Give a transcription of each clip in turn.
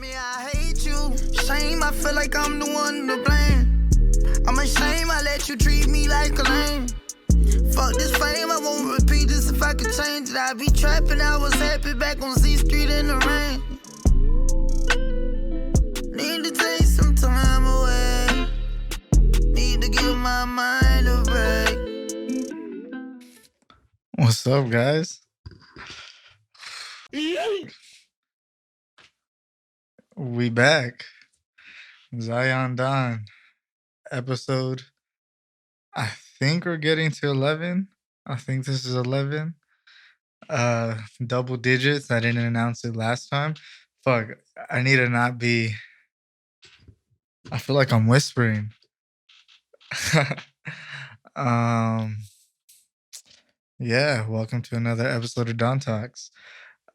me, I hate you. Shame, I feel like I'm the one to blame. I'm ashamed I let you treat me like a lame. Fuck this fame, I won't repeat this if I could change it. I be trapping, I was happy back on Z Street in the rain. Need to take some time away. Need to give my mind a break. What's up, guys? We back. Zion Don. Episode, I think we're getting to 11. I think this is 11. Double digits. I didn't announce it last time. Fuck, I need to not be... I feel like I'm whispering. Yeah, welcome to another episode of Don Talks.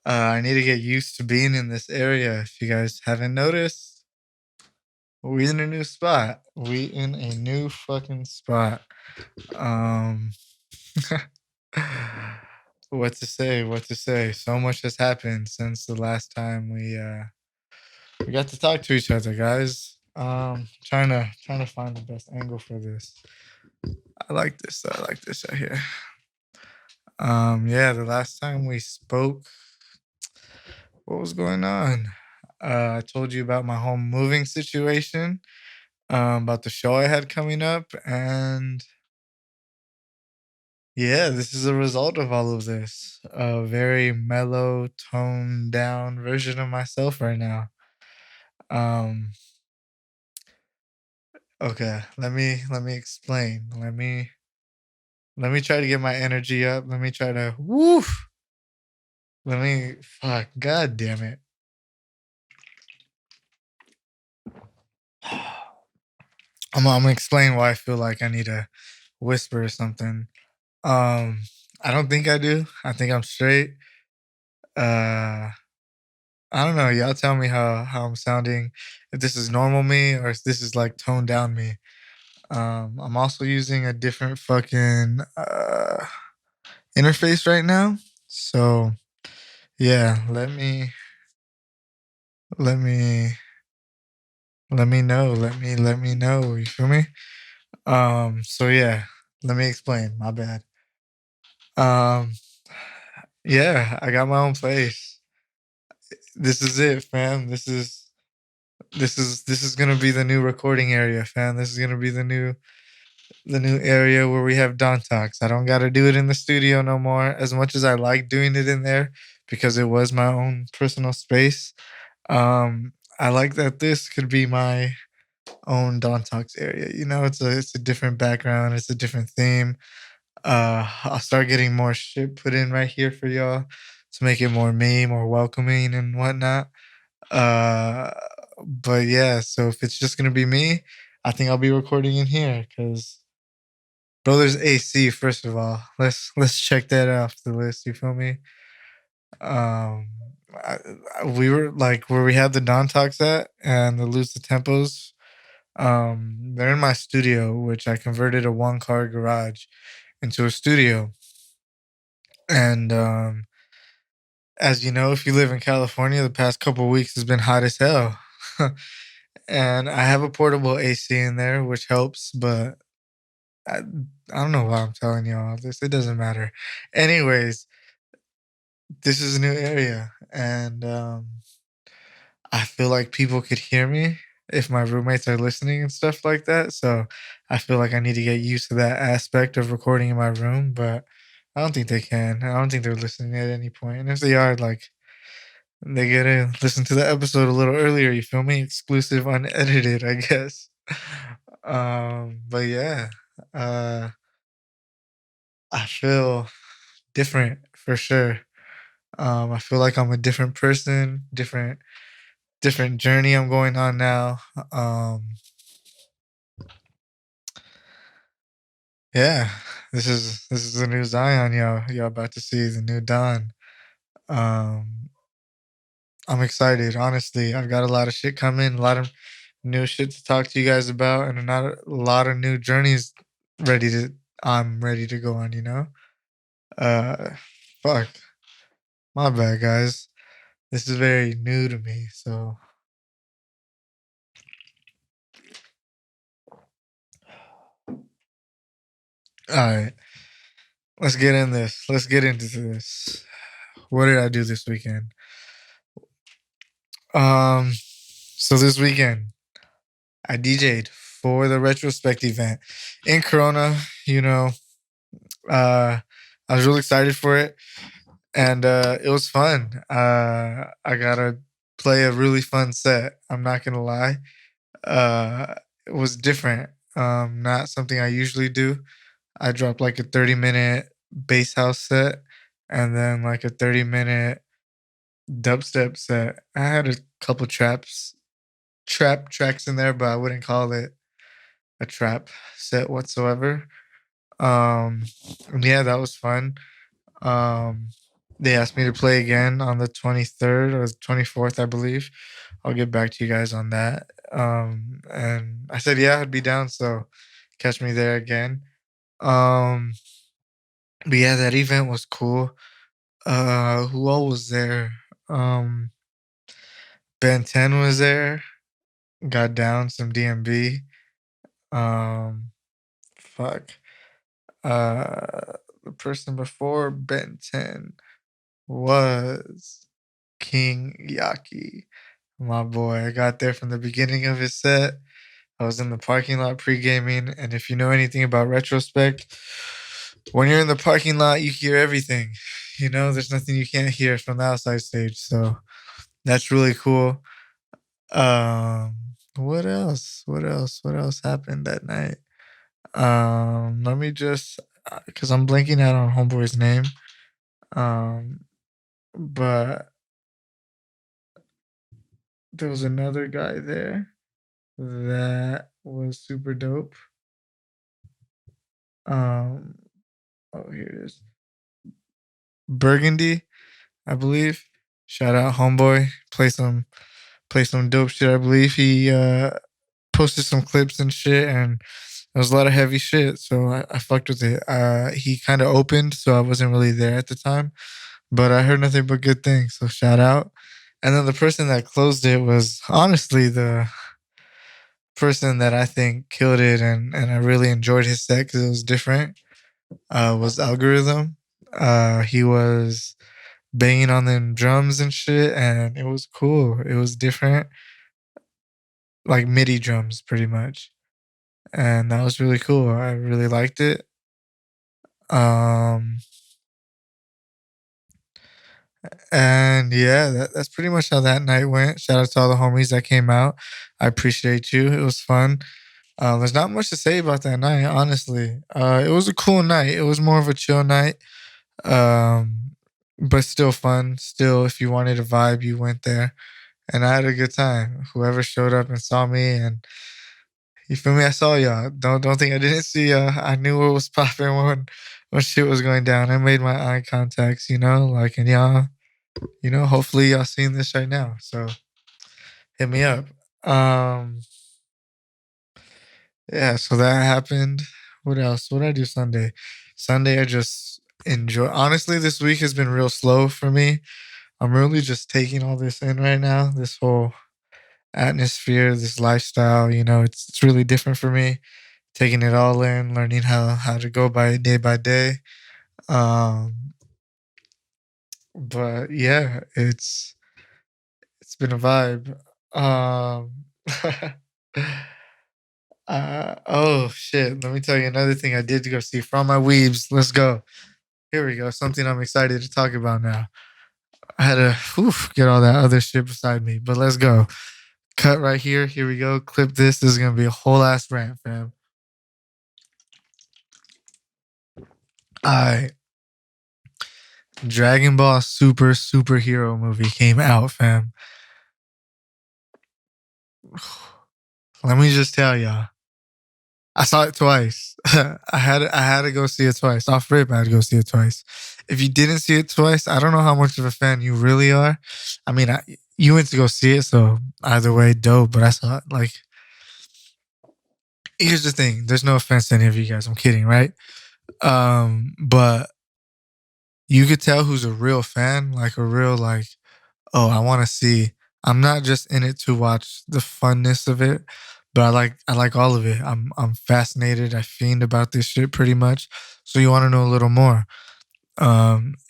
I need to get used to being in this area. If you guys haven't noticed, we in a new spot. We in a new fucking spot. What to say? So much has happened since the last time we got to talk to each other, guys. Trying to find the best angle for this. I like this right here. Yeah, the last time we spoke, what was going on? I told you about my home moving situation, about the show I had coming up, and yeah, this is a result of all of this. A very mellow, toned down version of myself right now. Okay, let me explain. Let me try to get my energy up. Let me try to woof. God damn it. I'm gonna explain why I feel like I need to whisper or something. I don't think I do. I think I'm straight. I don't know. Y'all tell me how I'm sounding. If this is normal me or if this is like toned down me. I'm also using a different fucking interface right now. So yeah, let me know. Let me know. You feel me? So yeah, let me explain. My bad. Yeah, I got my own place. This is it, fam. This is gonna be the new recording area, fam. This is gonna be the new area where we have Don Talks. I don't gotta do it in the studio no more. As much as I like doing it in there because it was my own personal space. I like that this could be my own Don Talks area. You know, it's a different background, it's a different theme. I'll start getting more shit put in right here for y'all to make it more me, more welcoming and whatnot. But yeah, so if it's just gonna be me, I think I'll be recording in here because there's AC. First of all, let's check that off the list. You feel me? We were like where we had the Don Talks at and the Lose the Tempos. They're in my studio, which I converted a 1-car garage into a studio. And as you know, if you live in California, the past couple weeks has been hot as hell. And I have a portable AC in there, which helps, but I don't know why I'm telling you all this. It doesn't matter. Anyways, this is a new area, and I feel like people could hear me if my roommates are listening and stuff like that. So I feel like I need to get used to that aspect of recording in my room, but I don't think they can. I don't think they're listening at any point. And if they are, like, they get to listen to the episode a little earlier. You feel me? Exclusive, unedited, I guess. But yeah, I feel different for sure. I feel like I'm a different person, different journey I'm going on now. Yeah, this is the new Zion, y'all about to see the new Don. I'm excited, honestly. I've got a lot of shit coming, a lot of new shit to talk to you guys about, and a lot of new journeys I'm ready to go on, you know? Fuck. My bad, guys. This is very new to me, so All right, let's get in this. Let's get into this. What did I do this weekend? So this weekend I DJ'd for the Retrospekt event in Corona. You know, I was really excited for it, and it was fun. I got to play a really fun set. I'm not gonna lie. It was different. Not something I usually do. I dropped like a 30-minute bass house set, and then like a 30-minute dubstep set. I had a couple trap tracks in there, but I wouldn't call it a trap set whatsoever. Um, yeah, that was fun. Um, they asked me to play again on the 23rd or 24th, I believe. I'll get back to you guys on that. And I said, yeah, I'd be down. So catch me there again. Um, but yeah, that event was cool. Who all was there? Um, Ben 10 was there. Got down some DMB. Um, fuck. The person before Ben 10 was King Yaki, my boy. I got there from the beginning of his set. I was in the parking lot pre-gaming, and if you know anything about Retrospekt, when you're in the parking lot, you hear everything. You know, there's nothing you can't hear from the outside stage. So that's really cool. What else? What else? What else happened that night? Let me just because I'm blanking out on Homeboy's name. Um, but there was another guy there that was super dope. Um, oh, here it is. Burgundy, I believe. Shout out Homeboy. Play some dope shit. I believe he posted some clips and shit, and there was a lot of heavy shit. So I fucked with it. He kind of opened, so I wasn't really there at the time, but I heard nothing but good things. So shout out. And then the person that closed it was honestly the person that I think killed it, and I really enjoyed his set because it was different. Was Algorithm. He was banging on them drums and shit, and it was cool. It was different, like midi drums, pretty much, and that was really cool. I really liked it. Um, and yeah, that's pretty much how that night went. Shout out to all the homies that came out. I appreciate you. It was fun. There's not much to say about that night, honestly. It was a cool night. It was more of a chill night, um, but still fun. Still, if you wanted a vibe, you went there, and I had a good time. Whoever showed up and saw me, and you feel me, I saw y'all. Don't think I didn't see y'all. I knew what was popping when shit was going down. I made my eye contacts, like, and y'all, hopefully y'all seeing this right now. So hit me up. Um, Yeah, so that happened. What else? What did I do Sunday? Sunday, I just enjoy. Honestly, this week has been real slow for me. I'm really just taking all this in right now. This whole atmosphere, this lifestyle. It's really different for me. Taking it all in, learning how to go by day. Um, but yeah, it's been a vibe. Um, oh shit! Let me tell you another thing I did to go see from my weebs. Let's go. Here we go. Something I'm excited to talk about now. I had to get all that other shit beside me, but let's go. Cut right here. Here we go. Clip this. This is gonna be a whole ass rant, fam. Alright. Dragon Ball Superhero movie came out, fam. Let me just tell y'all. I saw it twice. I had to go see it twice. Off rip, I had to go see it twice. If you didn't see it twice, I don't know how much of a fan you really are. I mean, you went to go see it, so either way, dope. But I saw it like. Here's the thing. There's no offense to any of you guys. I'm kidding, right? But you could tell who's a real fan, like a real like. Oh, I want to see. I'm not just in it to watch the funness of it, but I like all of it. I'm fascinated. I fiend about this shit pretty much. So you want to know a little more.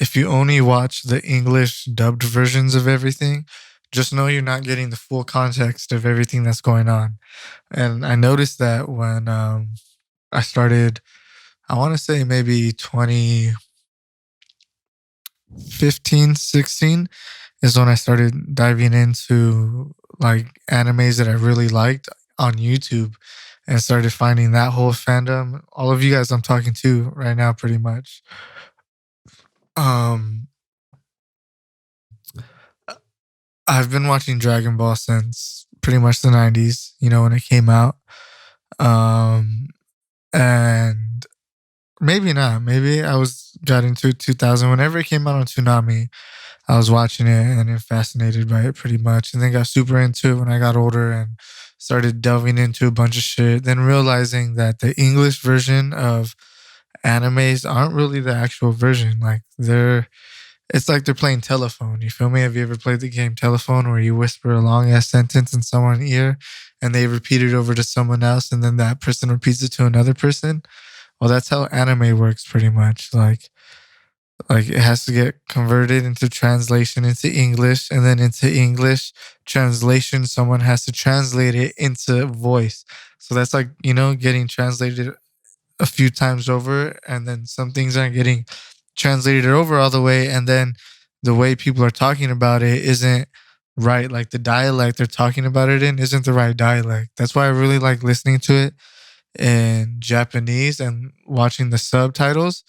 If you only watch the English dubbed versions of everything, just know you're not getting the full context of everything that's going on. And I noticed that when I started, I want to say maybe 2015, 16 is when I started diving into like animes that I really liked on YouTube and started finding that whole fandom. All of you guys I'm talking to right now, pretty much. Um, I've been watching Dragon Ball since pretty much the 90s, when it came out. Um, and maybe not. Maybe I got into 2000 whenever it came out on Toonami. I was watching it and then fascinated by it pretty much, and then got super into it when I got older and started delving into a bunch of shit. Then realizing that the English version of animes aren't really the actual version. Like it's like they're playing telephone. You feel me? Have you ever played the game Telephone where you whisper a long ass sentence in someone's ear and they repeat it over to someone else and then that person repeats it to another person? Well, that's how anime works pretty much. Like it has to get converted into translation into English, and then into English translation someone has to translate it into voice. So that's like, getting translated a few times over, and then some things aren't getting translated over all the way, and then the way people are talking about it isn't right. Like the dialect they're talking about it in isn't the right dialect. That's why I really like listening to it in Japanese and watching the subtitles,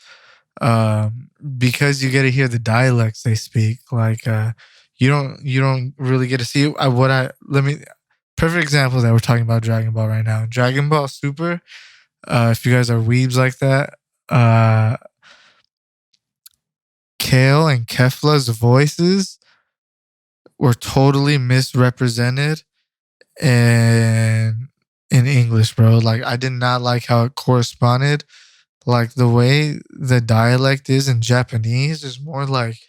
because you get to hear the dialects they speak. Like you don't really get to see what I let me perfect example that we're talking about Dragon Ball right now. Dragon Ball Super. If you guys are weebs like that, uh, Kale and Kefla's voices were totally misrepresented in English, bro. Like I did not like how it corresponded. Like the way the dialect is in Japanese is more like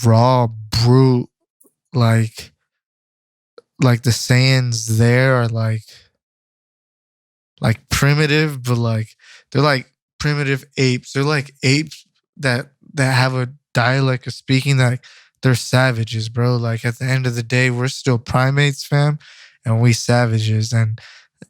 raw, brute, like the sayings there are like primitive, but like they're like primitive apes. They're like apes that have a dialect of speaking that they're savages, bro. Like at the end of the day, we're still primates, fam, and we savages, and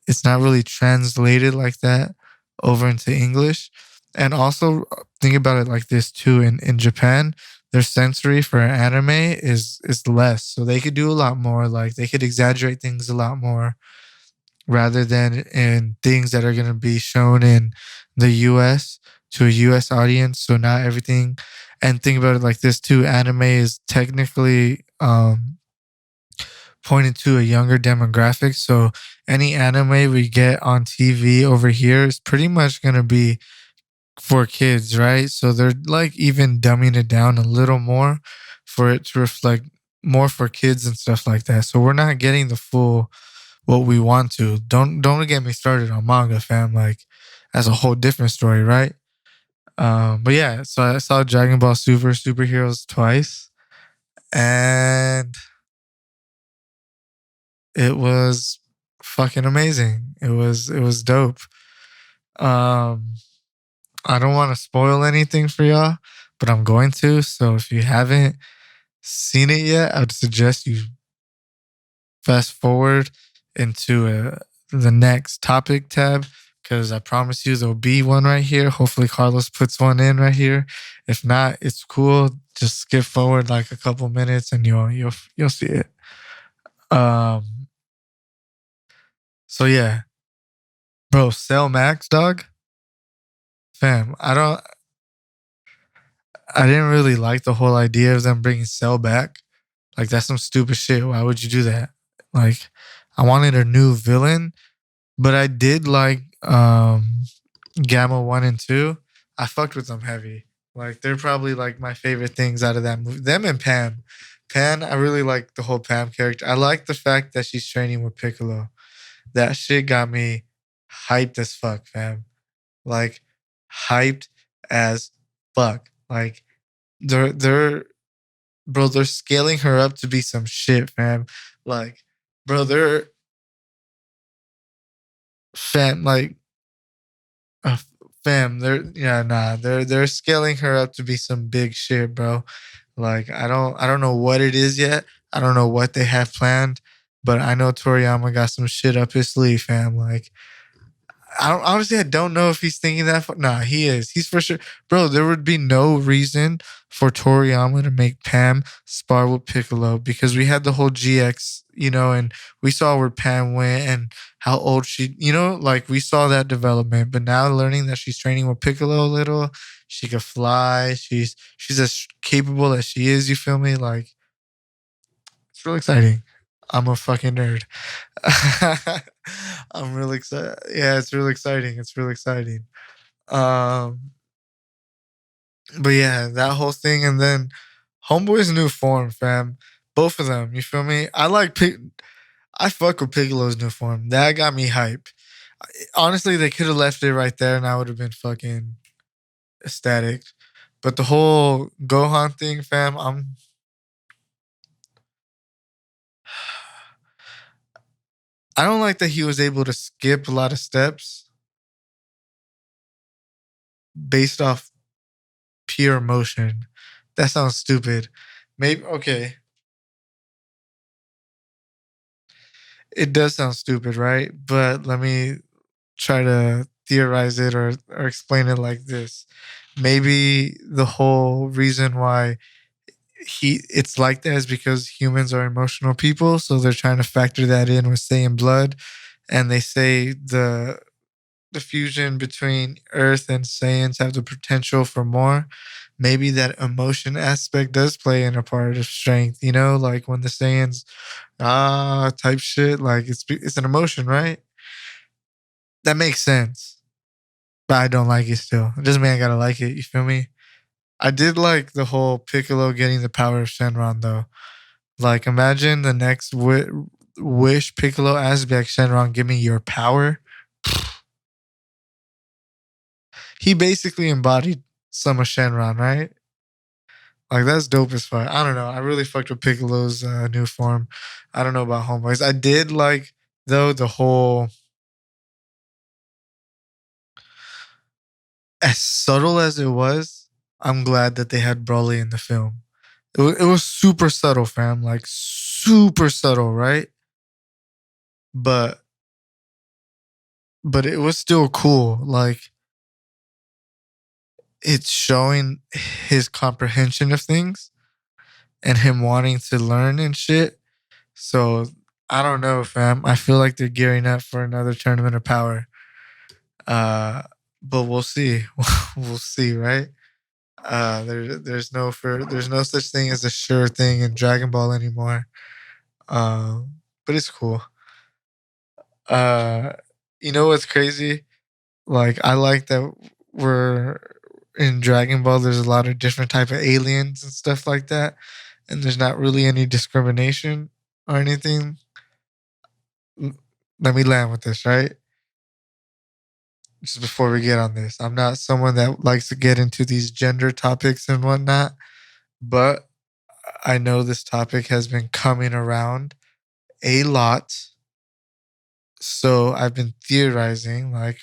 it's not really translated like that over into English. And also think about it like this too. In Japan, their sensory for anime is less, so they could do a lot more. Like they could exaggerate things a lot more rather than in things that are going to be shown in the US to a US audience. So not everything. And think about it like this too. Anime is technically pointed to a younger demographic. So any anime we get on TV over here is pretty much going to be for kids, right? So they're like even dumbing it down a little more for it to reflect more for kids and stuff like that. So we're not getting the full what we want to. Don't get me started on manga, fam. Like that's a whole different story, right? But yeah, so I saw Dragon Ball Superheroes twice, and it was fucking amazing. It was dope. Um, I don't want to spoil anything for y'all, but I'm going to. So if you haven't seen it yet, I'd suggest you fast forward into the next topic tab, because I promise you there'll be one right here. Hopefully Carlos puts one in right here. If not, it's cool. Just skip forward like a couple minutes and you'll see it. Um. So yeah, bro, Cell Max, dog, fam. I didn't really like the whole idea of them bringing Cell back. Like that's some stupid shit. Why would you do that? Like, I wanted a new villain, but I did like Gamma 1 and 2. I fucked with them heavy. Like they're probably like my favorite things out of that movie. Them and Pam. Pam, I really like the whole Pam character. I like the fact that she's training with Piccolo. That shit got me hyped as fuck, fam. Like hyped as fuck. Like they're bro, they're scaling her up to be some shit, fam. Like, bro, fam, like uh, fam, they're scaling her up to be some big shit, bro. Like I don't know what it is yet. I don't know what they have planned, but I know Toriyama got some shit up his sleeve, fam. Like I don't know if he's thinking that. Nah, he is. He's for sure, bro. There would be no reason for Toriyama to make Pam spar with Piccolo because we had the whole GX, and we saw where Pam went and how old she, like we saw that development. But now learning that she's training with Piccolo a little, she could fly. She's as capable as she is. You feel me? Like it's real exciting. I'm a fucking nerd. I'm really excited. Yeah, it's really exciting. It's really exciting. Um, but yeah, that whole thing, and then Homeboy's new form, fam. Both of them, you feel me? I fuck with Piccolo's new form. That got me hype. Honestly, they could have left it right there, and I would have been fucking ecstatic. But the whole Gohan thing, fam, I don't like that he was able to skip a lot of steps based off pure emotion. That sounds stupid. Maybe okay. It does sound stupid, right? But let me try to theorize it or explain it like this. Maybe the whole reason why it's like that is because humans are emotional people, so they're trying to factor that in with saying blood, and they say the fusion between Earth and Saiyans have the potential for more. Maybe that emotion aspect does play in a part of strength, like when the Saiyans type shit, like it's an emotion, right? That makes sense. But I don't like it still. It doesn't mean I gotta like it, you feel me? I did like the whole Piccolo getting the power of Shenron though. Like imagine the next wish Piccolo asks back Shenron, give me your power. He basically embodied some of Shenron, right? Like that's dope as fuck. I don't know. I really fucked with Piccolo's new form. I don't know about Homeboys. I did like though the whole as subtle as it was. I'm glad that they had Broly in the film. It was super subtle, fam. Like super subtle, right? But but it was still cool. Like it's showing his comprehension of things and him wanting to learn and shit. So I don't know, fam. I feel like they're gearing up for another tournament of power. Uh, but we'll see. We'll see, right? There's no such thing as a sure thing in Dragon Ball anymore. But it's cool. Uh, you know what's crazy? Like I like that we're in Dragon Ball. There's a lot of different type of aliens and stuff like that, and there's not really any discrimination or anything. L- Let me land with this, right? Just before we get on this, I'm not someone that likes to get into these gender topics and whatnot, but I know this topic has been coming around a lot. So I've been theorizing, like,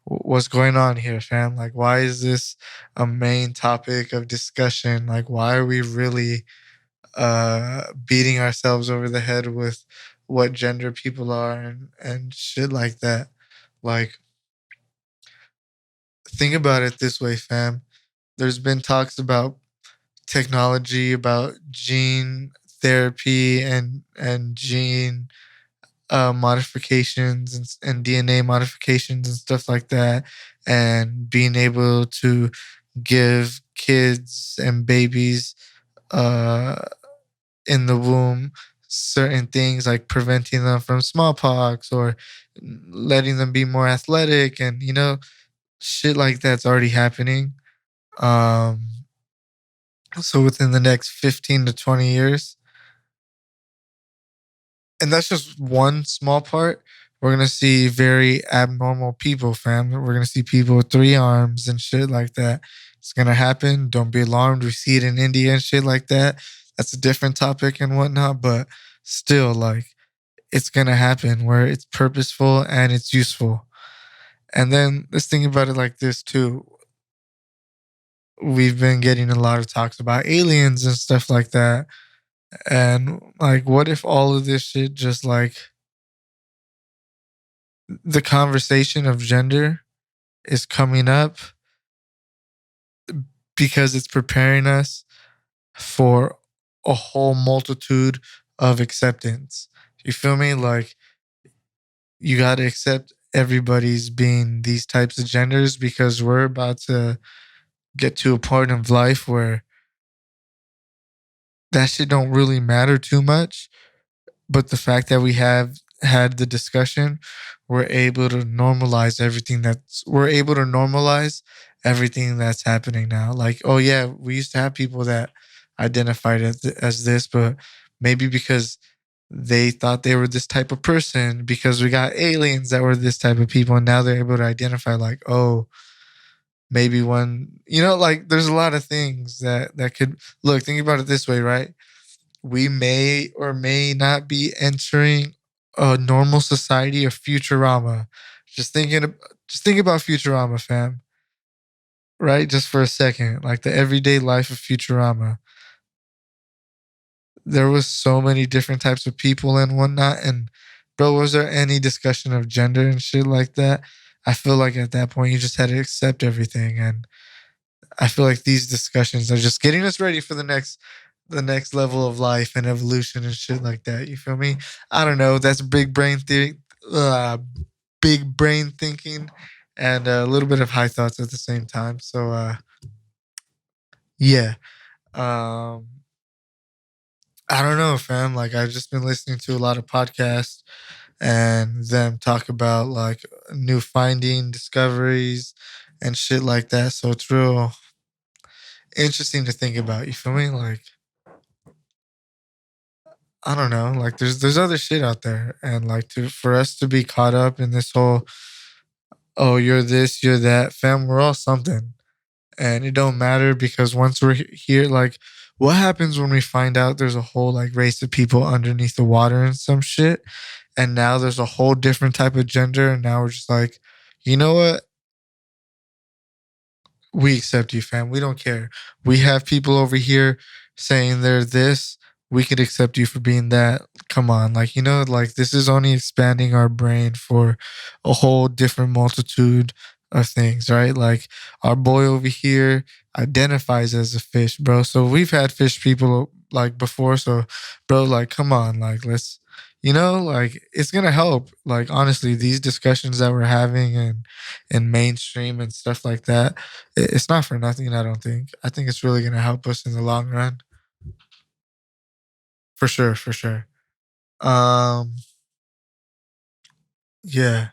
what's going on here, fam? Like, why is this a main topic of discussion? Like, why are we really beating ourselves over the head with what gender people are and shit like that? Like, think about it this way, fam. There's been talks about technology, about gene therapy and gene modifications and DNA modifications and stuff like that, and being able to give kids and babies uh, in the womb certain things like preventing them from smallpox or letting them be more athletic and shit like that's already happening. Um, so within the next 15 to 20 years, and that's just one small part. We're gonna see very abnormal people, fam. We're gonna see people with 3 arms and shit like that. It's gonna happen. Don't be alarmed. We see it in India and shit like that. That's a different topic and whatnot, but still, like, it's gonna happen where it's purposeful and it's useful. And then let's think about it like this too. We've been getting a lot of talks about aliens and stuff like that. And like, what if all of this shit just like the conversation of gender is coming up because it's preparing us for a whole multitude of acceptance. You feel me? Like, you got to accept everybody's being these types of genders because we're about to get to a point of life where that shit don't really matter too much. But the fact that we have had the discussion, we're able to normalize everything that's happening now. Like, oh yeah, we used to have people that identified as this, but maybe because they thought they were this type of person, because we got aliens that were this type of people, and now they're able to identify like, oh, maybe one, like there's a lot of things that could look. Think about it this way, right? We may or may not be entering a normal society of Futurama. Just thinking, just think about Futurama, fam. Right, just for a second, like the everyday life of Futurama. There was so many different types of people and whatnot. And bro, was there any discussion of gender and shit like that? I feel like at that point you just had to accept everything. And I feel like these discussions are just getting us ready for the next level of life and evolution and shit like that. You feel me? I don't know. That's big brain theory, big brain thinking, and a little bit of high thoughts at the same time. So yeah. Um, I don't know, fam. Like I've just been listening to a lot of podcasts and them talk about like new finding discoveries and shit like that. So it's real interesting to think about. You feel me? Like I don't know. Like there's other shit out there, and like to for us to be caught up in this whole oh you're this you're that, fam. We're all something, and it don't matter because once we're here, like what happens when we find out there's a whole like race of people underneath the water and some shit, and now there's a whole different type of gender, and now we're just like, you know what? We accept you, fam. We don't care. We have people over here saying they're this. We could accept you for being that. Come on. Like, like this is only expanding our brain for a whole different multitude of things, right? Like our boy over here identifies as a fish, bro. So we've had fish people like before. So, bro, like, come on. Like, let's, like it's going to help. Like, honestly, these discussions that we're having and mainstream and stuff like that, it's not for nothing. I don't think. I think it's really gonna help us in the long run, for sure, for sure. Um, yeah,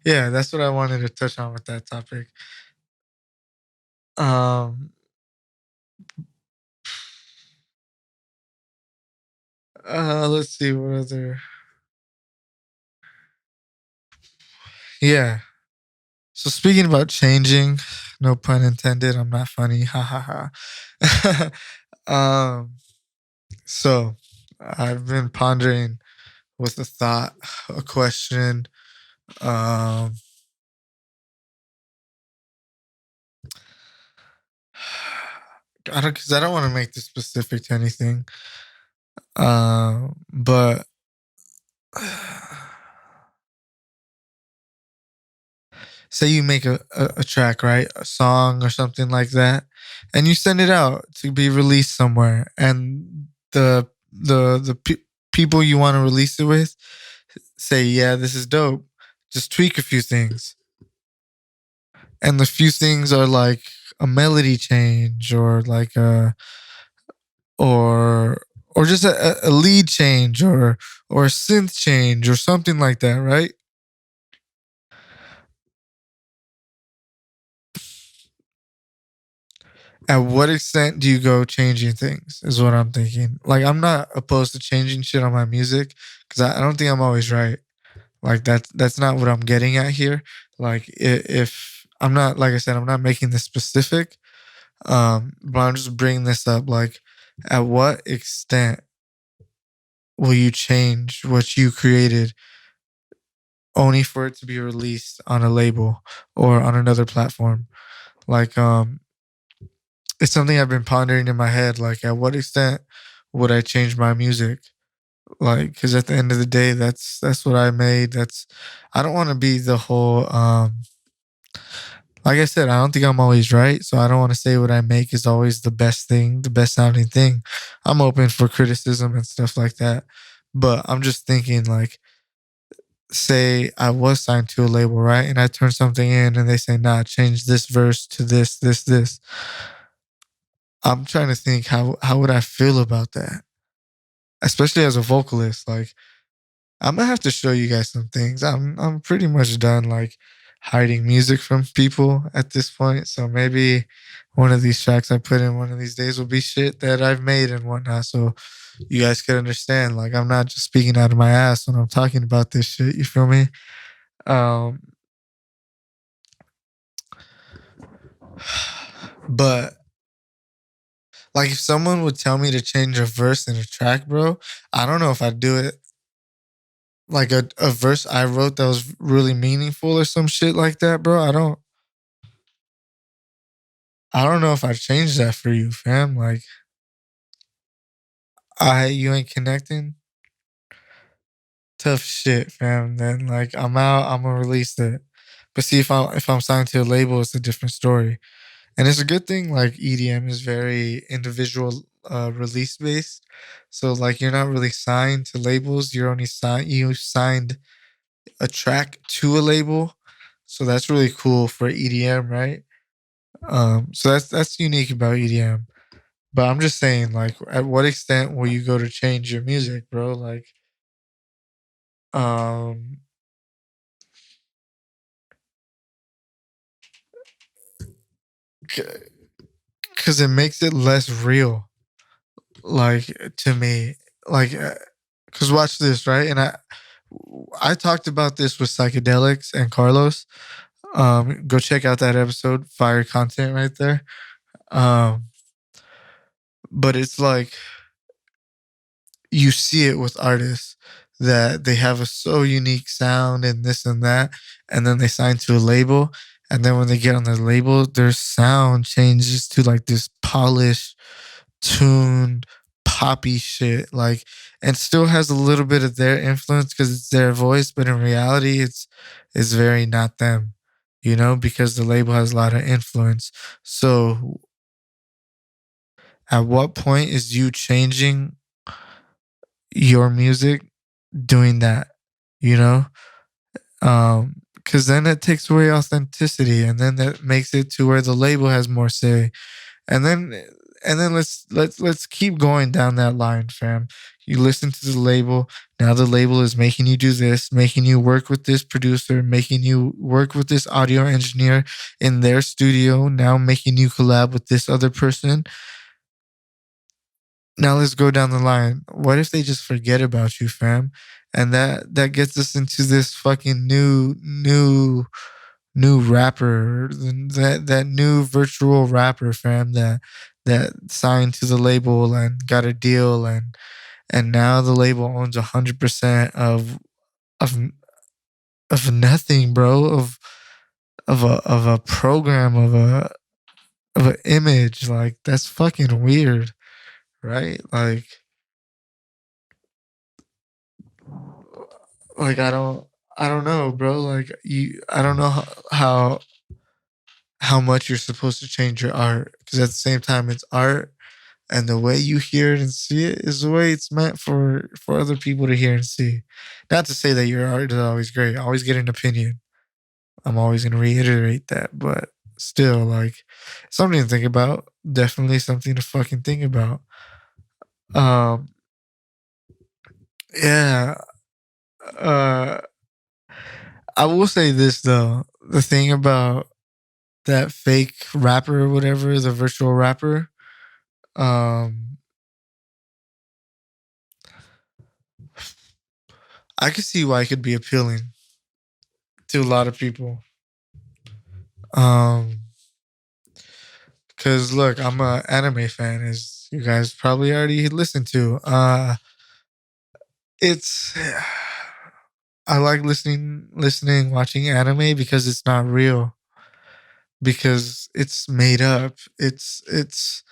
yeah, that's what I wanted to touch on with that topic. Um, let's see what other. Yeah. So speaking about changing, no pun intended. I'm not funny. Ha ha ha. um. So I've been pondering with a thought, a question. Um, because I don't want to make this specific to anything. But say you make a track, right? A song or something like that, and you send it out to be released somewhere, and the people you want to release it with say, yeah, this is dope. Just tweak a few things, and the few things are like a melody change or like a or just a lead change or a synth change or something like that, right? At what extent do you go changing things is what I'm thinking. Like I'm not opposed to changing shit on my music because I don't think I'm always right. Like that's not what I'm getting at here. Like if I'm not, like I said, I'm not making this specific, but I'm just bringing this up. Like at what extent will you change what you created only for it to be released on a label or on another platform? Like, it's something I've been pondering in my head. Like, at what extent would I change my music? Like, because at the end of the day, that's what I made. I don't want to be the whole. Like I said, I don't think I'm always right, so I don't want to say what I make is always the best thing, the best sounding thing. I'm open for criticism and stuff like that, but I'm just thinking, like, say I was signed to a label, right, and I turn something in, and they say, "Nah, change this verse to this, this, this." I'm trying to think how would I feel about that, especially as a vocalist. Like, I'm gonna have to show you guys some things. I'm pretty much done like hiding music from people at this point. So maybe one of these tracks I put in one of these days will be shit that I've made and whatnot. So you guys can understand. Like, I'm not just speaking out of my ass when I'm talking about this shit. You feel me? Um, but like, if someone would tell me to change a verse in a track, bro, I don't know if I'd do it. Like a verse I wrote that was really meaningful or some shit like that, bro. I don't know if I'd change that for you, fam. Like, you ain't connecting. Tough shit, fam. Then like I'm out, I'm gonna release it. But see, if I'm signed to a label, it's a different story. And it's a good thing, like EDM is very individual release based. So like you're not really signed to labels. You signed a track to a label. So that's really cool for EDM, right? So that's unique about EDM. But I'm just saying, like, at what extent will you go to change your music, bro? Like, um, because it makes it less real. Like, to me, like, because watch this, right? And I talked about this with psychedelics and Carlos. Go check out that episode. Fire content right there. Um, but it's like you see it with artists that they have a so unique sound and this and that, and then they sign to a label, and then when they get on the label, their sound changes to like this polished, tuned, poppy shit, like, and still has a little bit of their influence because it's their voice, but in reality, it's very not them, because the label has a lot of influence. So, at what point is you changing your music doing that, you know? Because then it takes away authenticity, and then that makes it to where the label has more say. And then let's keep going down that line, fam. You listen to the label. Now the label is making you do this, making you work with this producer, making you work with this audio engineer in their studio, now making you collab with this other person. Now let's go down the line. What if they just forget about you, fam? And that gets us into this fucking new rapper, that new virtual rapper, fam, that signed to the label and got a deal, and now the label owns 100% of of nothing, bro, of a program, of an image. Like, that's fucking weird, right? Like I don't know, bro. Like, I don't know how much you're supposed to change your art, because at the same time it's art, and the way you hear it and see it is the way it's meant for other people to hear and see. Not to say that your art is always great. Always get an opinion. I'm always gonna reiterate that, but still, like, something to think about. Definitely something to fucking think about. Um, yeah. Uh, I will say this though. The thing about that fake rapper or whatever, the virtual rapper, um, I could see why it could be appealing to a lot of people. Um, cause look, I'm a anime fan, as you guys probably already listened to. It's I like watching anime because it's not real, because it's made up. It's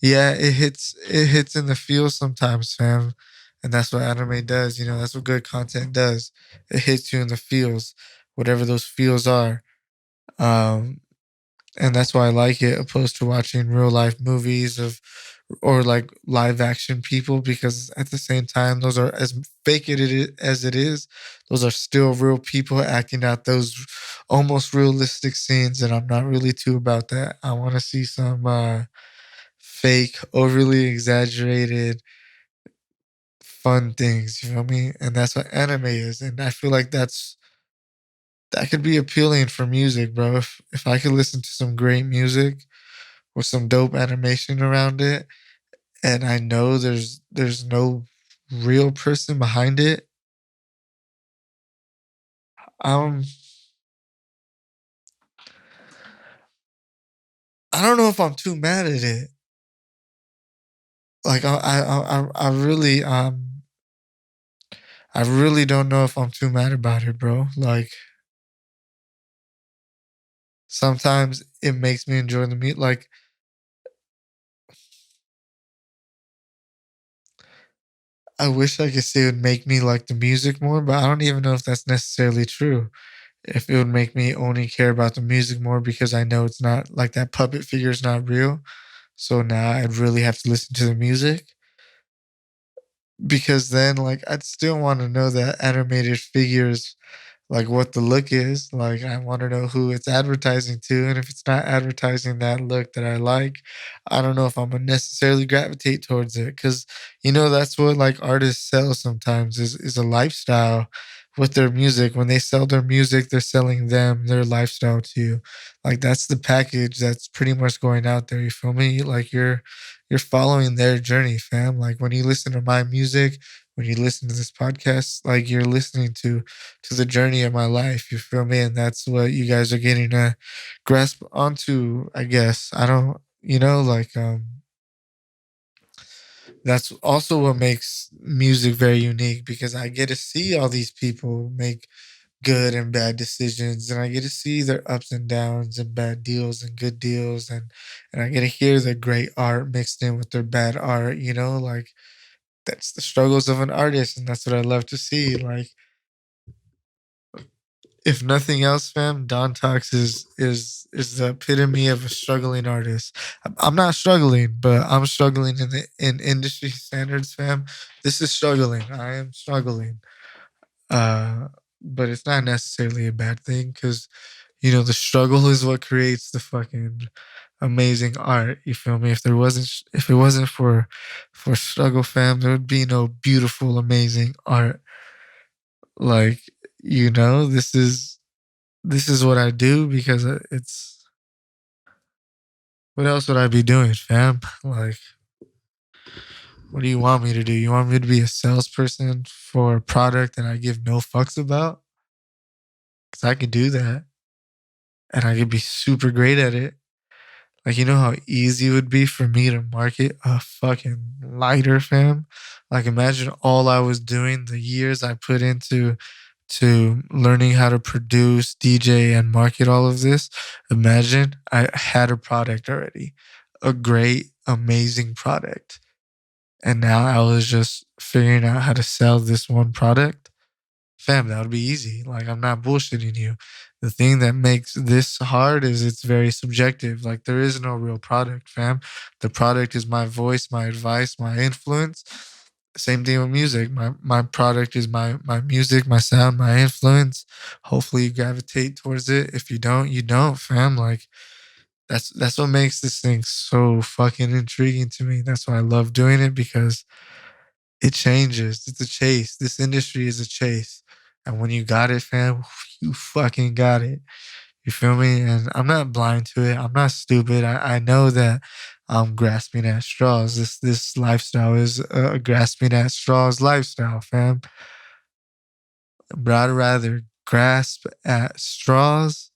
yeah, it hits in the feels sometimes, fam. And that's what anime does, that's what good content does. It hits you in the feels, whatever those feels are. Um and that's why I like it opposed to watching real life movies of or like live action people, because at the same time those are as fake as it is, those are still real people acting out those almost realistic scenes, and I'm not really too about that. I want to see some fake, overly exaggerated fun things, you feel me? And that's what anime is, and I feel like that could be appealing for music, bro. If I could listen to some great music with some dope animation around it, and I know there's no real person behind it, um, I don't know if I'm too mad at it. Like I really don't know if I'm too mad about it, bro. Like sometimes it makes me enjoy the music. Like I wish I could say it would make me like the music more, but I don't even know if that's necessarily true. If it would make me only care about the music more because I know it's not like that puppet figure is not real. So now I'd really have to listen to the music, because then like I'd still want to know that animated figures, like what the look is. Like I want to know who it's advertising to, and if it's not advertising that look that I like, I don't know if I'm gonna necessarily gravitate towards it, because that's what like artists sell sometimes is a lifestyle with their music. When they sell their music, they're selling them their lifestyle too. Like that's the package that's pretty much going out there. You feel me? Like you're following their journey, fam. Like when you listen to my music, when you listen to this podcast, like you're listening to the journey of my life. You feel me? And that's what you guys are getting to grasp onto, I guess. I don't, like that's also what makes music very unique, because I get to see all these people make good and bad decisions, and I get to see their ups and downs and bad deals and good deals, and I get to hear their great art mixed in with their bad art, like that's the struggles of an artist, and that's what I love to see. Like if nothing else, fam, Don Talks is the epitome of a struggling artist. I'm not struggling, but I'm struggling in industry standards, fam. This is struggling. I am struggling. Uh, but it's not necessarily a bad thing, because the struggle is what creates the fucking amazing art. You feel me? If it wasn't for struggle, fam, there would be no beautiful, amazing art. Like this is what I do, because it's what else would I be doing, fam? Like, what do you want me to do? You want me to be a salesperson for a product that I give no fucks about? Because I could do that, and I could be super great at it. Like, you know how easy it would be for me to market a fucking lighter, fam? Like, imagine all I was doing, the years I put into to learning how to produce, DJ, and market all of this. Imagine I had a product already, a great, amazing product. And now I was just figuring out how to sell this one product. Fam, that would be easy. Like, I'm not bullshitting you. The thing that makes this hard is it's very subjective. Like, there is no real product, fam. The product is my voice, my advice, my influence. Same thing with music. My product is my music, my sound, my influence. Hopefully you gravitate towards it. If you don't, you don't, fam. Like that's what makes this thing so fucking intriguing to me. That's why I love doing it, because it changes. It's a chase. This industry is a chase. And when you got it, fam, you fucking got it. You feel me? And I'm not blind to it. I'm not stupid. I know that I'm grasping at straws. This lifestyle is a grasping at straws lifestyle, fam. But I'd rather grasp at straws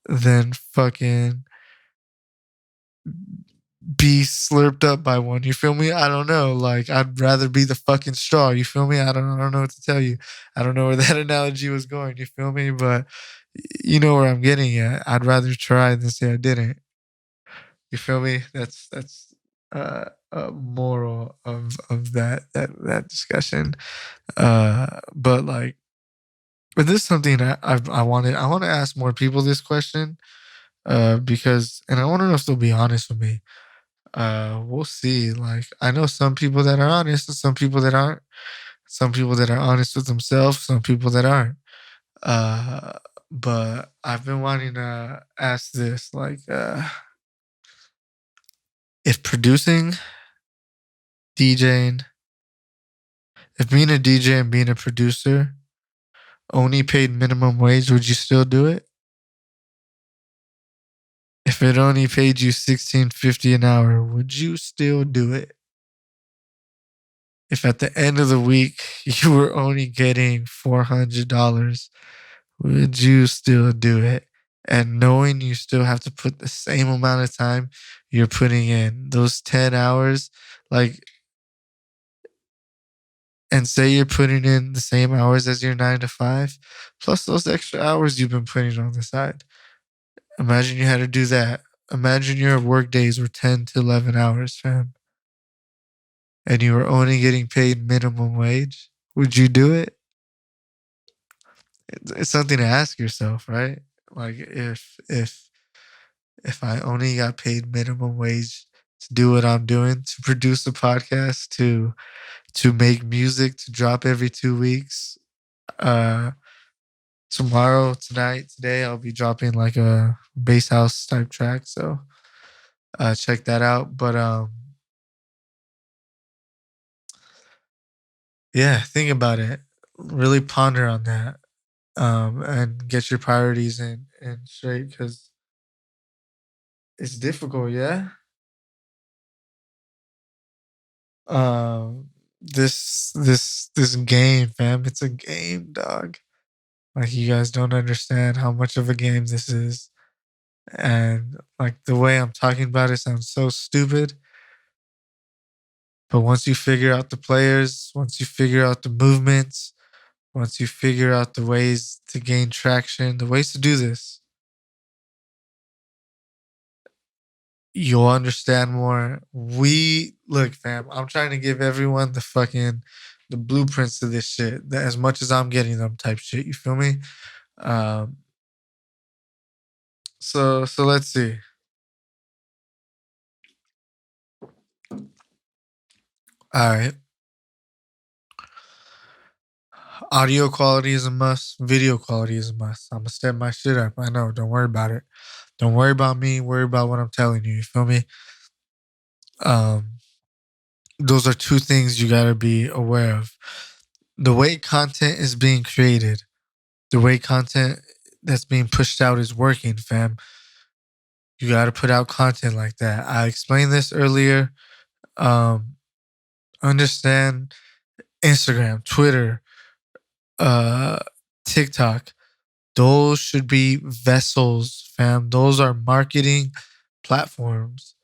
than fucking be slurped up by one. You feel me? I don't know. Like, I'd rather be the fucking straw. You feel me? I don't know what to tell you. I don't know where that analogy was going. You feel me? But you know where I'm getting at. I'd rather try than say I didn't. You feel me? That's a moral of that discussion. But like, but this is something that I want to ask more people this question. Because, and I want to know if they'll be honest with me. We'll see. Like, I know some people that are honest and some people that aren't. Some people that are honest with themselves, some people that aren't. Uh, but I've been wanting to ask this, like, if producing, DJing, if being a DJ and being a producer only paid minimum wage, would you still do it? If it only paid you $16.50 an hour, would you still do it? If at the end of the week you were only getting $400, would you still do it? And knowing you still have to put the same amount of time you're putting in, those 10 hours, like, and say you're putting in the same hours as your 9 to 5, plus those extra hours you've been putting on the side. Imagine you had to do that. Imagine your work days were 10 to 11 hours, fam, and you were only getting paid minimum wage. Would you do it? It's something to ask yourself, right? Like, if I only got paid minimum wage to do what I'm doing, to produce a podcast, to make music, to drop every 2 weeks. Uh, Tomorrow, tonight, today, I'll be dropping like a bass house type track. So check that out. But yeah, think about it. Really ponder on that. And get your priorities in straight, because it's difficult, yeah. This game, fam, it's a game, dog. Like, you guys don't understand how much of a game this is. And like, the way I'm talking about it sounds so stupid. But once you figure out the players, once you figure out the movements, once you figure out the ways to gain traction, the ways to do this, you'll understand more. We look, fam, I'm trying to give everyone the blueprints to this shit, as much as I'm getting them type shit. You feel me? Um, so let's see. All right. Audio quality is a must. Video quality is a must. I'm gonna step my shit up. I know. Don't worry about it. Don't worry about me. Worry about what I'm telling you. You feel me? Um, those are two things you gotta be aware of. The way content is being created, the way content that's being pushed out is working, fam. You gotta put out content like that. I explained this earlier. Um, Understand Instagram, Twitter, uh, TikTok. Those should be vessels, fam. Those are marketing platforms.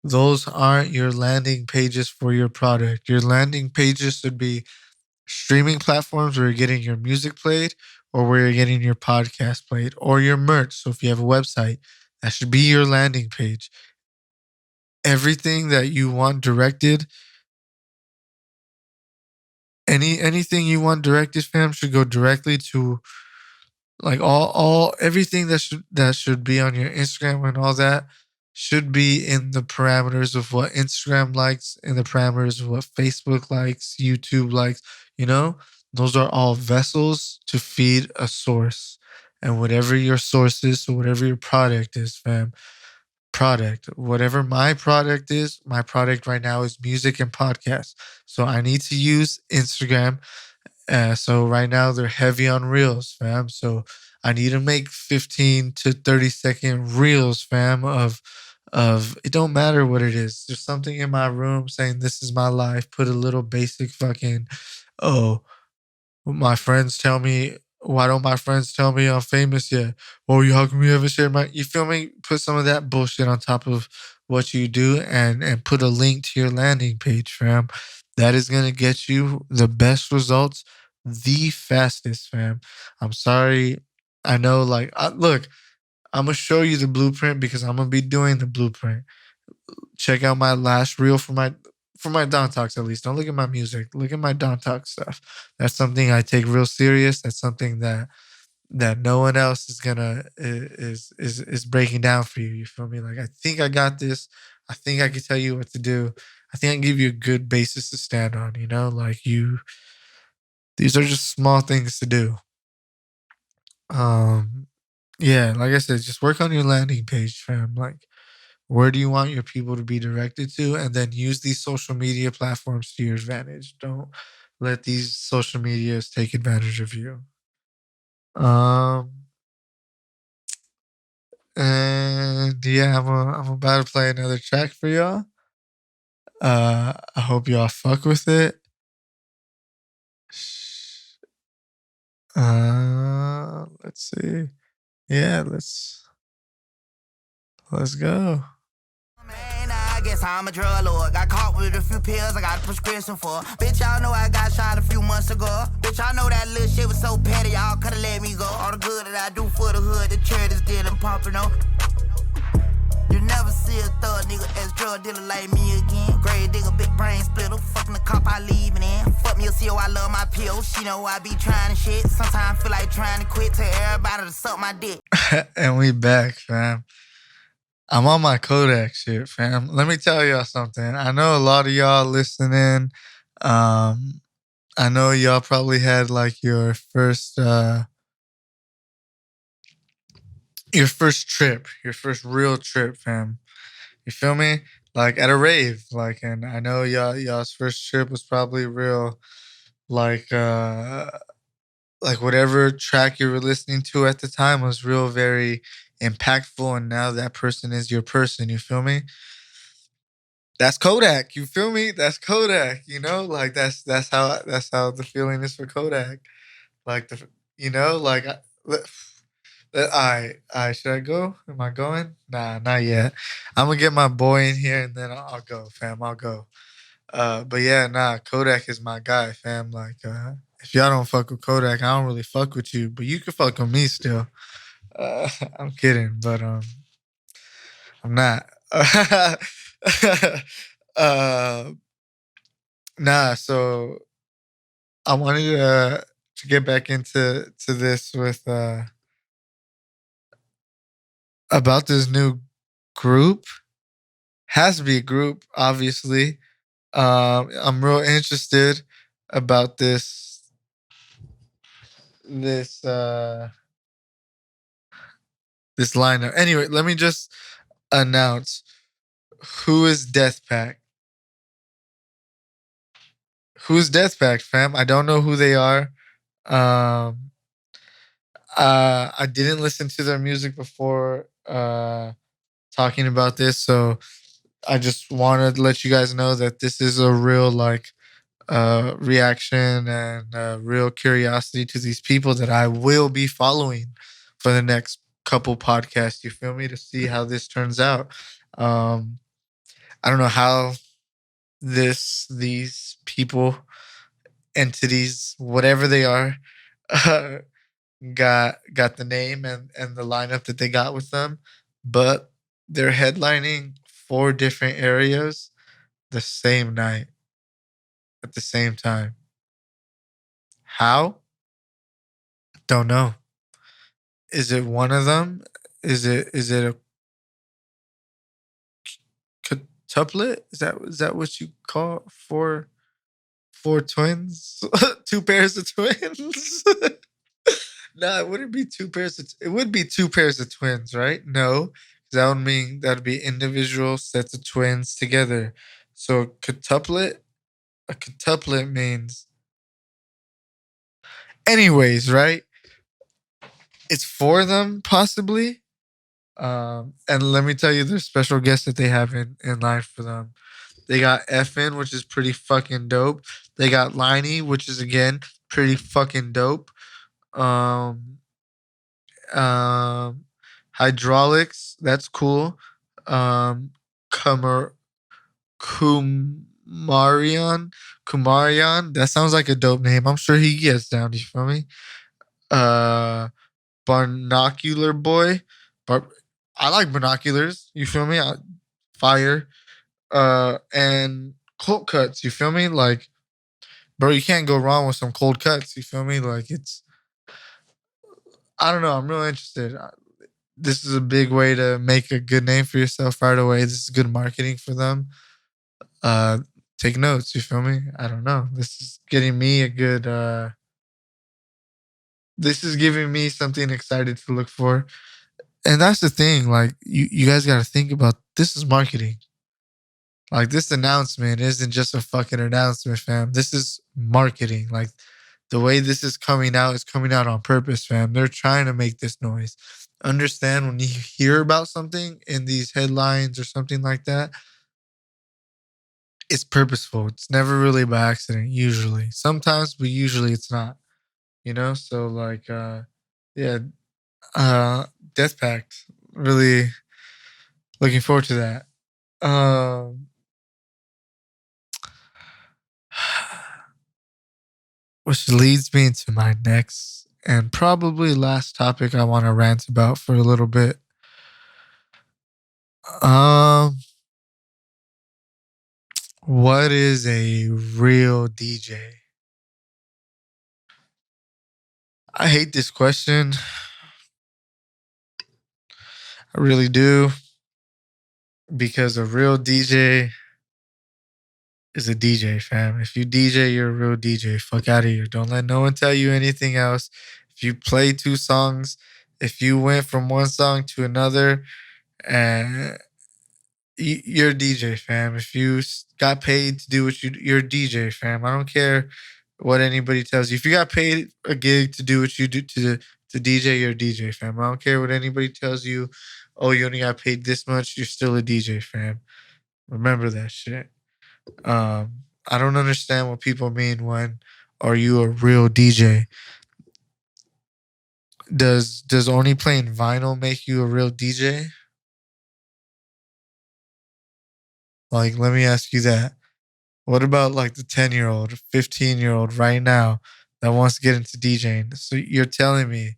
Those aren't your landing pages for your product. Your landing pages should be streaming platforms where you're getting your music played, or where you're getting your podcast played, or your merch. So if you have a website, that should be your landing page. Everything that you want directed, anything you want directed, fam, should go directly to, like, all everything that should be on your Instagram and all that should be in the parameters of what Instagram likes, in the parameters of what Facebook likes, YouTube likes. You know, those are all vessels to feed a source. And whatever your source is, so whatever your product is, fam, product, whatever my product is, my product right now is music and podcasts. So I need to use Instagram. So right now they're heavy on reels, fam. So I need to make 15 to 30-second reels, fam, of it don't matter what it is. There's something in my room saying this is my life. Put a little basic fucking, oh, my friends tell me Why don't my friends tell me I'm famous yet? Oh, how come you haven't shared my? You feel me? Put some of that bullshit on top of what you do, and put a link to your landing page, fam. That is gonna get you the best results, the fastest, fam. I'm sorry. I know, like, look, I'm gonna show you the blueprint because I'm gonna be doing the blueprint. Check out my last reel for my Don Talks at least. Don't look at my music. Look at my Don Talk stuff. That's something I take real serious. That's something that no one else is gonna is breaking down for you. You feel me? Like, I think I got this. I think I can tell you what to do. I think I can give you a good basis to stand on. Like these are just small things to do. Um, yeah, like I said, just work on your landing page, fam. Like, where do you want your people to be directed to? And then use these social media platforms to your advantage. Don't let these social medias take advantage of you. Um, and yeah, I'm about to play another track for y'all. I hope y'all fuck with it. Let's see. Yeah, let's go. Man, I guess I'm a drug lord. Got caught with a few pills I got a prescription for. Bitch, y'all know I got shot a few months ago. Bitch, I know that little shit was so petty, y'all coulda let me go. All the good that I do for the hood, the charity still and pumping on. You never see a thug nigga as drug dealer like me again. Grave digger, big brain splitter. Fucking the cop I leaving in. Fuck me a CO, I love my pills. She know I be trying to shit. Sometimes I feel like trying to quit. Tell everybody to suck my dick. And we back, fam. I'm on my Kodak shit, fam. Let me tell y'all something. I know a lot of y'all listening. I know y'all probably had like your first trip, your first real trip, fam. You feel me? Like at a rave, like, and I know y'all's first trip was probably real, like whatever track you were listening to at the time was real, very impactful, and now that person is your person. You feel me? That's Kodak. You feel me? That's Kodak. Like that's how the feeling is for Kodak. Like like I should I go? Am I going? Nah, not yet. I'm gonna get my boy in here and then I'll go, fam. I'll go. But yeah, nah, Kodak is my guy, fam. Like, if y'all don't fuck with Kodak, I don't really fuck with you, but you can fuck with me still. Uh, I'm kidding, but I'm not. uh, nah. So I wanted to get back into this with about this new group. Has to be a group, obviously. I'm real interested about this this lineup. Anyway, let me just announce who is Death Pack. Who's Death Pack, fam? I don't know who they are. Um, I didn't listen to their music before talking about this, so I just wanted to let you guys know that this is a real like reaction and real curiosity to these people that I will be following for the next couple podcasts. You feel me? To see how this turns out. Um, I don't know how these people, entities, whatever they are, uh, got the name and the lineup that they got with them, but they're headlining 4 different areas the same night at the same time. How? Don't know. Is it one of them? Is it a quintuplet? Is that what you call four twins? 2 pairs of twins? No, it wouldn't be 2 pairs it would be 2 pairs of twins, right? No. 'Cause that would mean that'd be individual sets of twins together. So a quintuplet means anyways, right? It's 4 of them, possibly. And let me tell you the special guests that they have in line for them. They got FN, which is pretty fucking dope. They got Liney, which is again pretty fucking dope. Um, um, hydraulics. That's cool. Um, Kumar Kumarian Kumarian. That sounds like a dope name. I'm sure he gets down. You feel me? Uh, Binocular boy. But I like binoculars. You feel me? Fire. And cold cuts. You feel me? Like, bro, you can't go wrong with some cold cuts. You feel me? Like, it's. I don't know. I'm real interested. This is a big way to make a good name for yourself right away. This is good marketing for them. Uh, take notes. You feel me? I don't know. This is getting me a good. This is giving me something excited to look for. And that's the thing. Like, you guys got to think about this is marketing. Like, this announcement isn't just a fucking announcement, fam. This is marketing. Like, the way this is coming out is coming out on purpose, fam. They're trying to make this noise. Understand when you hear about something in these headlines or something like that, it's purposeful. It's never really by accident, usually. Sometimes, but usually it's not. You know? So like yeah, uh Death Pact. Really looking forward to that. Um which leads me into my next and probably last topic I want to rant about for a little bit. Um what is a real DJ? I hate this question. I really do because a real DJ is a DJ, fam. If you DJ, you're a real DJ. Fuck out of here. Don't let no one tell you anything else. If you play two songs, if you went from one song to another, and you're a DJ, fam. If you got paid to do what you're a DJ, fam. I don't care what anybody tells you. If you got paid a gig to do what you do to DJ, you're a DJ, fam. I don't care what anybody tells you. Oh, you only got paid this much. You're still a DJ, fam. Remember that shit. I don't understand what people mean when are you a real DJ? Does only playing vinyl make you a real DJ? Like, let me ask you that. What about like the 10-year-old, 15-year-old right now that wants to get into DJing? So you're telling me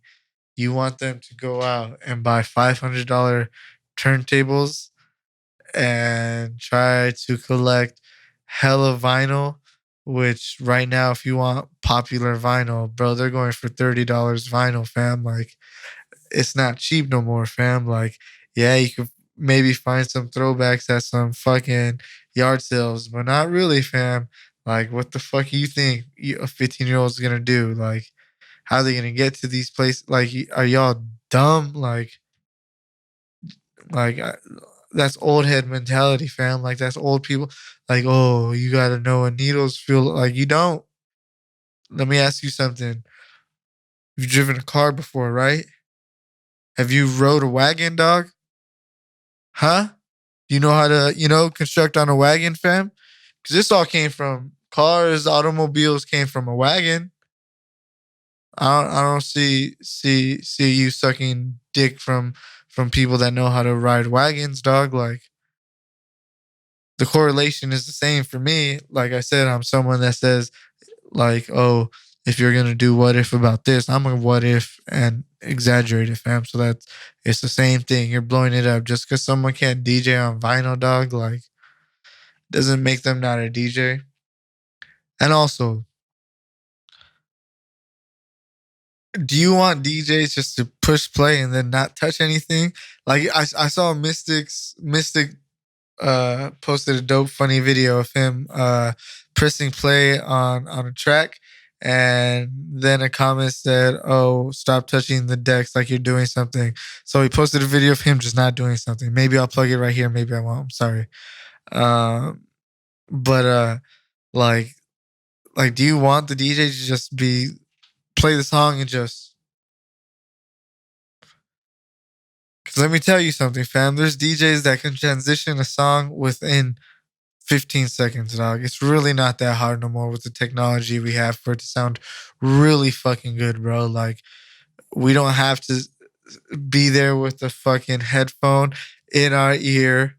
you want them to go out and buy $500 turntables and try to collect hella vinyl, which right now, if you want popular vinyl, bro, they're going for $30 vinyl, fam. Like, it's not cheap no more, fam. Like, yeah, you could maybe find some throwbacks at some fucking yard sales, but not really, fam. Like, what the fuck you think a 15-year-old is gonna do? Like, how are they gonna get to these places? Like, are y'all dumb? Like, that's old head mentality, fam. Like, that's old people. Like, oh, you gotta know what needles feel like. You don't. Let me ask you something. You've driven a car before, right? Have you rode a wagon, dog? Huh? You know how to, construct on a wagon, fam? Because this all came from cars, automobiles came from a wagon. I don't see you sucking dick from people that know how to ride wagons, dog. Like, the correlation is the same for me. Like I said, I'm someone that says, like, oh, if you're gonna do what if about this, I'm gonna what if and exaggerate it, fam. So that's it's the same thing. You're blowing it up just because someone can't DJ on vinyl, dog. Like, doesn't make them not a DJ. And also, do you want DJs just to push play and then not touch anything? Like, I saw Mystic posted a dope funny video of him pressing play on a track, and then a comment said, oh, stop touching the decks like you're doing something. So he posted a video of him just not doing something. Maybe I'll plug it right here, maybe I won't. I'm sorry. But like do you want the DJ to just be play the song and just, because let me tell you something, fam. There's DJs that can transition a song within 15 seconds, dog. It's really not that hard no more with the technology we have for it to sound really fucking good, bro. Like, we don't have to be there with the fucking headphone in our ear.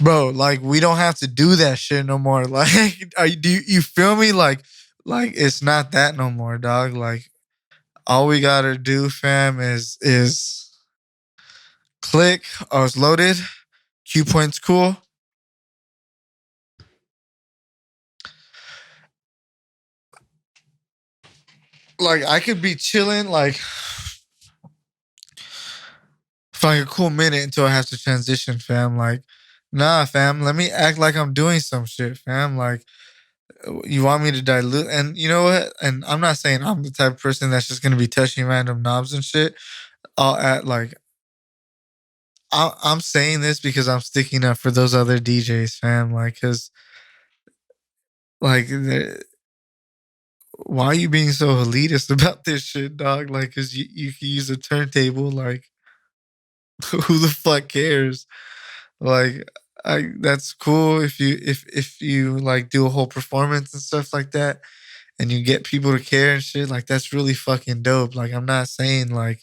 Bro, like, we don't have to do that shit no more. Like, do you feel me? Like it's not that no more, dog. Like, all we gotta do, fam, is click. Oh, it's loaded. Cue point's cool. Like, I could be chilling like for like a cool minute until I have to transition, fam. Like, nah, fam. Let me act like I'm doing some shit, fam. Like, you want me to dilute? And you know what? And I'm not saying I'm the type of person that's just gonna be touching random knobs and shit. I'll act like I'm saying this because I'm sticking up for those other DJs, fam. Like, cause like, why are you being so elitist about this shit, dog? Like, cause you can use a turntable. Like, who the fuck cares? Like, that's cool if you like do a whole performance and stuff like that, and you get people to care and shit. Like, that's really fucking dope. Like, I'm not saying like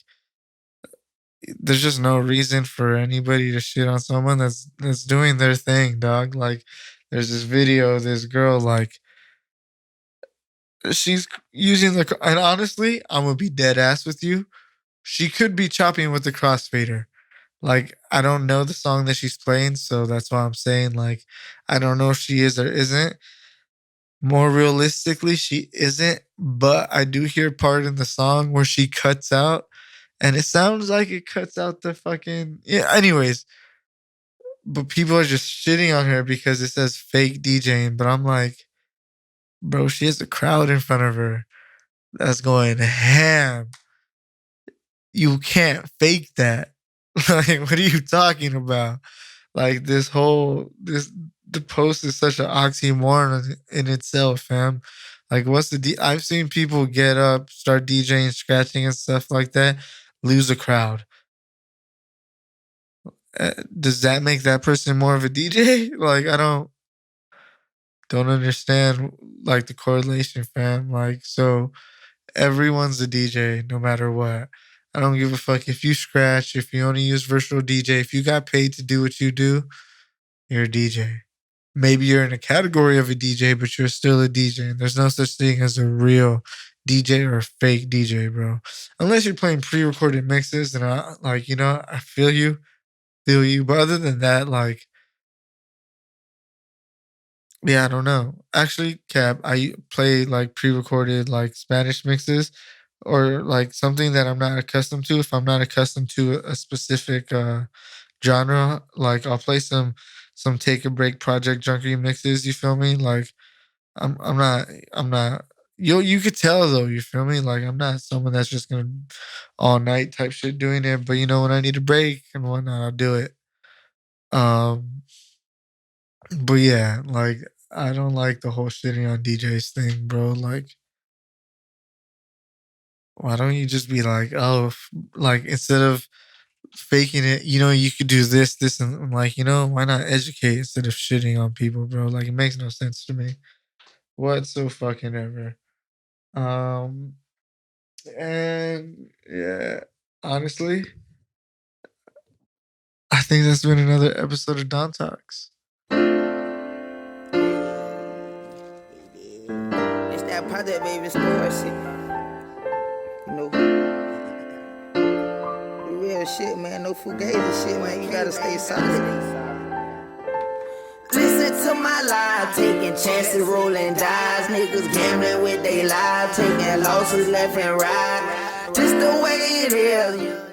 there's just no reason for anybody to shit on someone that's doing their thing, dog. Like, there's this video of this girl, like, she's using and honestly, I'm gonna be dead ass with you. She could be chopping with the crossfader. Like, I don't know the song that she's playing, so that's why I'm saying, like, I don't know if she is or isn't. More realistically, she isn't, but I do hear part in the song where she cuts out, and it sounds like it cuts out the fucking, yeah. Anyways, but people are just shitting on her because it says fake DJing. But I'm like, bro, she has a crowd in front of her that's going ham. You can't fake that. Like, what are you talking about? Like, the post is such an oxymoron in itself, fam. Like, what's I've seen people get up, start DJing, scratching and stuff like that, lose a crowd. Does that make that person more of a DJ? Like, I don't understand like the correlation, fam. Like, so everyone's a DJ no matter what. I don't give a fuck if you scratch, if you only use virtual DJ, if you got paid to do what you do, you're a DJ. Maybe you're in a category of a DJ, but you're still a DJ. And there's no such thing as a real DJ or a fake DJ, bro. Unless you're playing pre-recorded mixes, and I feel you. But other than that, like, yeah, I don't know. Actually, Cap, I play like pre-recorded like Spanish mixes or like something that I'm not accustomed to. If I'm not accustomed to a specific genre, like, I'll play some take a break project junkie mixes, you feel me? Like, I'm not you could tell though, you feel me? Like, I'm not someone that's just gonna all night type shit doing it, but when I need a break and whatnot, I'll do it. Um but yeah, like, I don't like the whole shitting on DJs thing, bro. Like, why don't you just be like, oh, like, instead of faking it, you could do this, and I'm like, why not educate instead of shitting on people, bro? Like, it makes no sense to me. What so fucking ever. Um, and yeah, honestly, I think that's been another episode of Don Talks. It's that project baby story shit. The real shit, man. No fugazi shit, man. You gotta stay solid. Listen to my life, taking chances, rolling dice. Niggas gambling with their lives, taking losses left and right. Just the way it is.